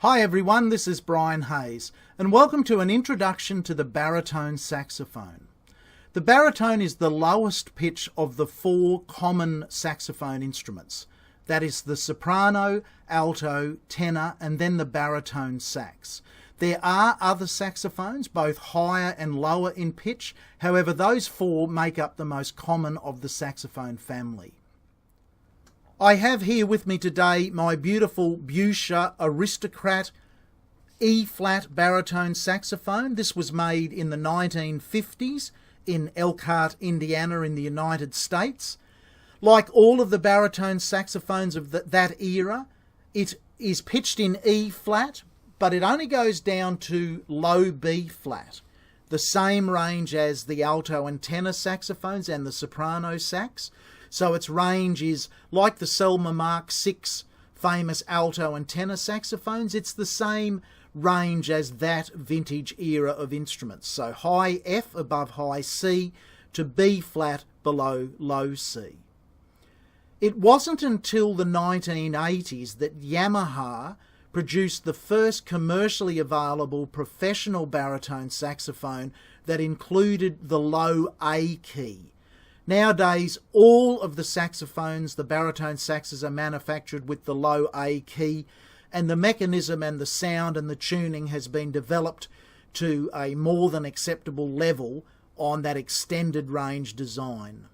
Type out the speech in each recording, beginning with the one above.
Hi everyone, this is Brian Hayes, and welcome to an introduction to the baritone saxophone. The baritone is the lowest pitch of the four common saxophone instruments. That is the soprano, alto, tenor, and then the baritone sax. There are other saxophones, both higher and lower in pitch. However, those four make up the most common of the saxophone family. I have here with me today my beautiful Buescher Aristocrat E-flat baritone saxophone. This was made in the 1950s in Elkhart, Indiana in the United States. Like all of the baritone saxophones of that era, it is pitched in E-flat, but it only goes down to low B-flat, the same range as the alto and tenor saxophones and the soprano sax. So its range is like the Selmer Mark VI famous alto and tenor saxophones. It's the same range as that vintage era of instruments. So high F above high C to B flat below low C. It wasn't until the 1980s that Yamaha produced the first commercially available professional baritone saxophone that included the low A key. Nowadays, all of the saxophones, the baritone saxes, are manufactured with the low A key, and the mechanism and the sound and the tuning has been developed to a more than acceptable level on that extended range design.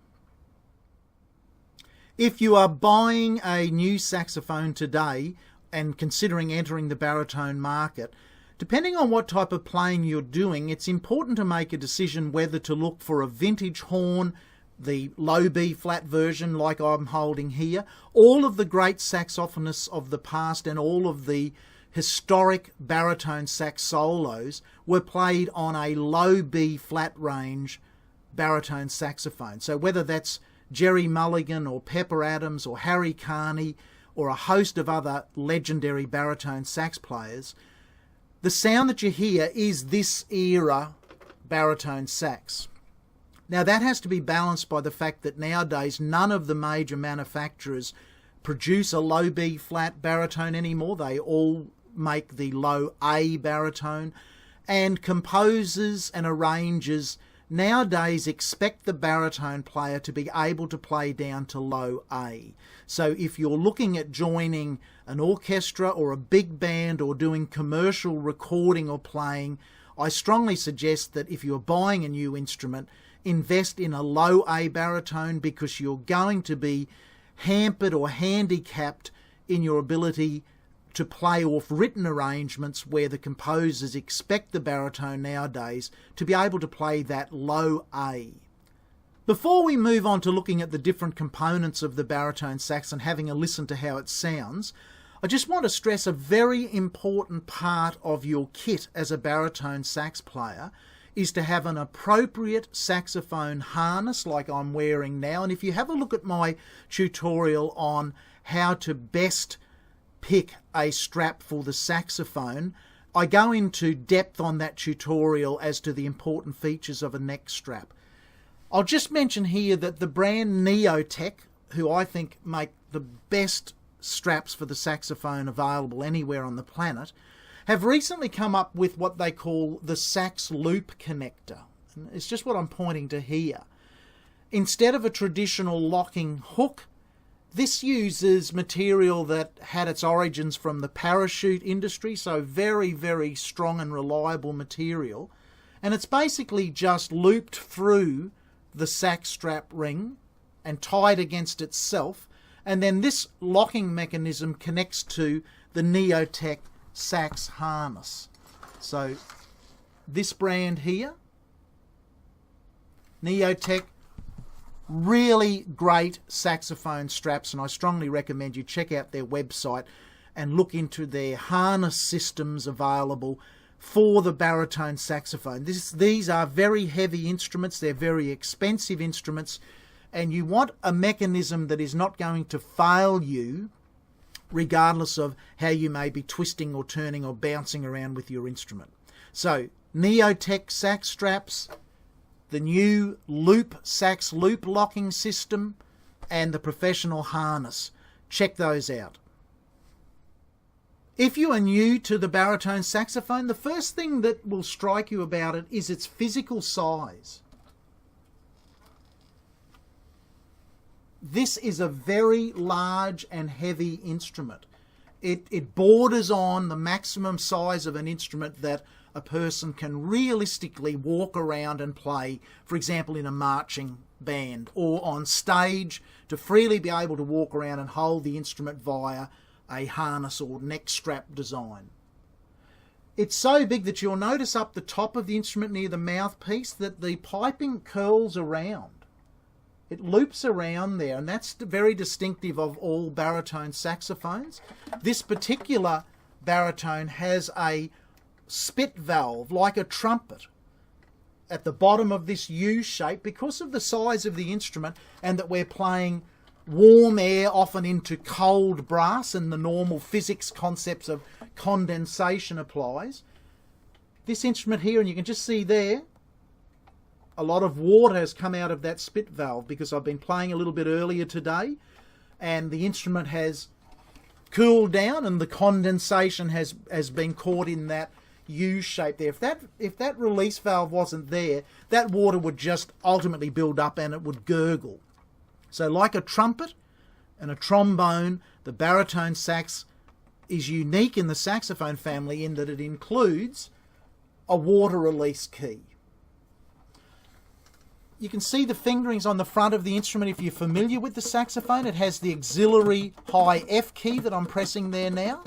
If you are buying a new saxophone today and considering entering the baritone market, depending on what type of playing you're doing, it's important to make a decision whether to look for a vintage horn, the low B flat version like I'm holding here. All of the great saxophonists of the past and all of the historic baritone sax solos were played on a low B flat range baritone saxophone. So whether that's Jerry Mulligan or Pepper Adams or Harry Carney or a host of other legendary baritone sax players, the sound that you hear is this era baritone sax. Now that has to be balanced by the fact that nowadays none of the major manufacturers produce a low B flat baritone anymore. They all make the low A baritone, and composers and arrangers nowadays expect the baritone player to be able to play down to low A. So if you're looking at joining an orchestra or a big band or doing commercial recording or playing, I strongly suggest that if you're buying a new instrument, invest in a low A baritone, because you're going to be hampered or handicapped in your ability to play off written arrangements where the composers expect the baritone nowadays to be able to play that low A. Before we move on to looking at the different components of the baritone sax and having a listen to how it sounds, I just want to stress a very important part of your kit as a baritone sax player is to have an appropriate saxophone harness like I'm wearing now. And if you have a look at my tutorial on how to best pick a strap for the saxophone, I go into depth on that tutorial as to the important features of a neck strap. I'll just mention here that the brand Neotech, who I think make the best straps for the saxophone available anywhere on the planet, have recently come up with what they call the sax loop connector. It's just what I'm pointing to here. Instead of a traditional locking hook, this uses material that had its origins from the parachute industry, so very, very strong and reliable material. And it's basically just looped through the sax strap ring and tied against itself. And then this locking mechanism connects to the Neotech sax harness. So this brand here, Neotech, really great saxophone straps, and I strongly recommend you check out their website and look into their harness systems available for the baritone saxophone. These are very heavy instruments, they're very expensive instruments, and you want a mechanism that is not going to fail you regardless of how you may be twisting or turning or bouncing around with your instrument. So Neotech sax straps, the new loop sax loop locking system, and the professional harness. Check those out. If you are new to the baritone saxophone, the first thing that will strike you about it is its physical size. This is a very large and heavy instrument. It borders on the maximum size of an instrument that a person can realistically walk around and play, for example, in a marching band or on stage, to freely be able to walk around and hold the instrument via a harness or neck strap design. It's so big that you'll notice up the top of the instrument near the mouthpiece that the piping curls around. It loops around there, and that's very distinctive of all baritone saxophones. This particular baritone has a spit valve, like a trumpet, at the bottom of this U shape because of the size of the instrument and that we're playing warm air often into cold brass and the normal physics concepts of condensation applies. This instrument here, and you can just see there, a lot of water has come out of that spit valve because I've been playing a little bit earlier today and the instrument has cooled down and the condensation has been caught in that U shape there. If that release valve wasn't there, that water would just ultimately build up and it would gurgle. So like a trumpet and a trombone, the baritone sax is unique in the saxophone family in that it includes a water release key. You can see the fingerings on the front of the instrument if you're familiar with the saxophone. It has the auxiliary high F key that I'm pressing there now.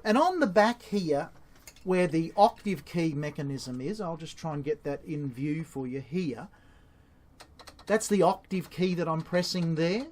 And on the back here, where the octave key mechanism is, I'll just try and get that in view for you here. That's the octave key that I'm pressing there.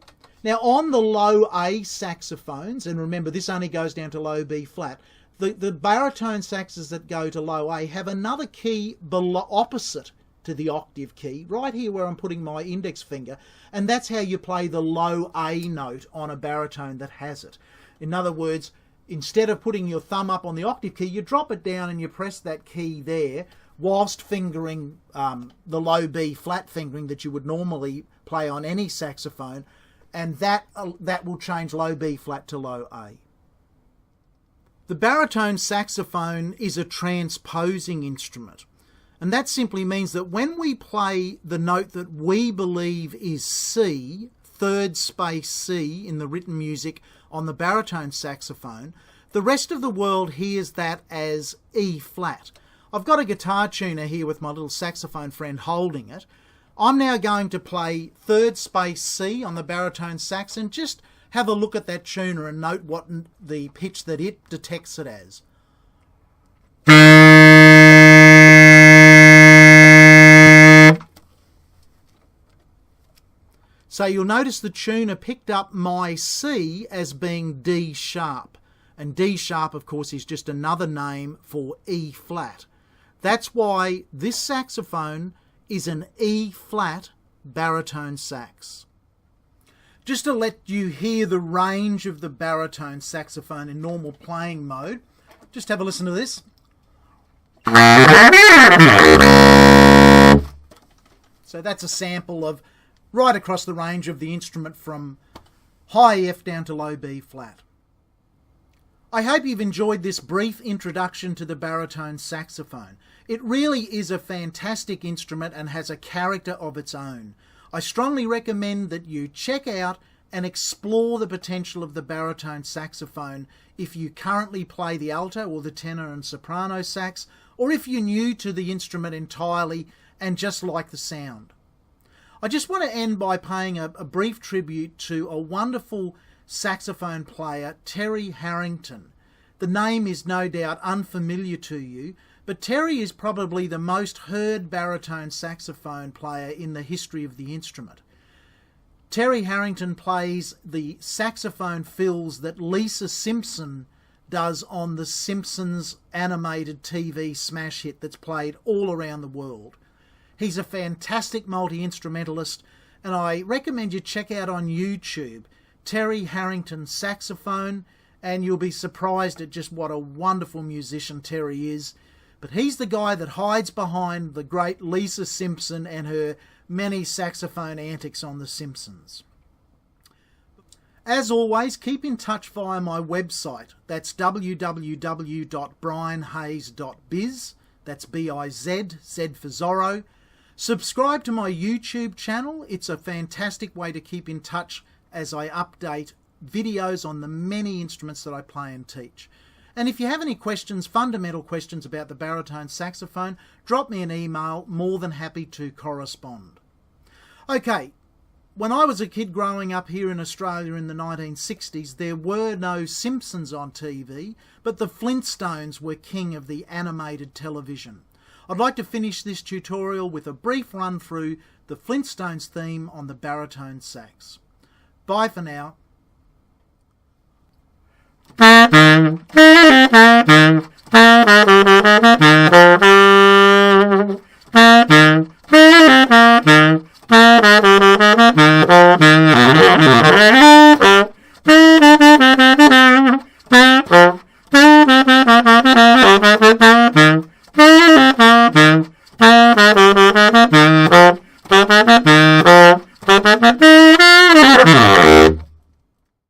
Now on the low A saxophones, and remember this only goes down to low B flat, the baritone saxes that go to low A have another key below, opposite to the octave key, right here where I'm putting my index finger, and that's how you play the low A note on a baritone that has it. In other words, instead of putting your thumb up on the octave key, you drop it down and you press that key there whilst fingering the low B flat fingering that you would normally play on any saxophone, and that will change low B flat to low A. The baritone saxophone is a transposing instrument, and that simply means that when we play the note that we believe is C, third space C in the written music on the baritone saxophone, the rest of the world hears that as E flat. I've got a guitar tuner here with my little saxophone friend holding it. I'm now going to play third space C on the baritone sax and just have a look at that tuner and note what the pitch that it detects it as. So you'll notice the tuner picked up my C as being D sharp. And D sharp, of course, is just another name for E flat. That's why this saxophone is an E flat baritone sax. Just to let you hear the range of the baritone saxophone in normal playing mode, just have a listen to this. So that's a sample of right across the range of the instrument from high F down to low B flat. I hope you've enjoyed this brief introduction to the baritone saxophone. It really is a fantastic instrument and has a character of its own. I strongly recommend that you check out and explore the potential of the baritone saxophone if you currently play the alto or the tenor and soprano sax, or if you're new to the instrument entirely and just like the sound. I just want to end by paying a brief tribute to a wonderful saxophone player, Terry Harrington. The name is no doubt unfamiliar to you, but Terry is probably the most heard baritone saxophone player in the history of the instrument. Terry Harrington plays the saxophone fills that Lisa Simpson does on the Simpsons animated TV smash hit that's played all around the world. He's a fantastic multi-instrumentalist, and I recommend you check out on YouTube Terry Harrington Saxophone, and you'll be surprised at just what a wonderful musician Terry is. But he's the guy that hides behind the great Lisa Simpson and her many saxophone antics on The Simpsons. As always, keep in touch via my website. That's www.brianhayes.biz. That's B-I-Z, Z for Zorro. Subscribe to my YouTube channel. It's a fantastic way to keep in touch as I update videos on the many instruments that I play and teach. And if you have any questions, fundamental questions about the baritone saxophone, drop me an email. More than happy to correspond. Okay, when I was a kid growing up here in Australia in the 1960s, there were no Simpsons on TV, but the Flintstones were king of the animated television. I'd like to finish this tutorial with a brief run through the Flintstones theme on the baritone sax. Bye for now.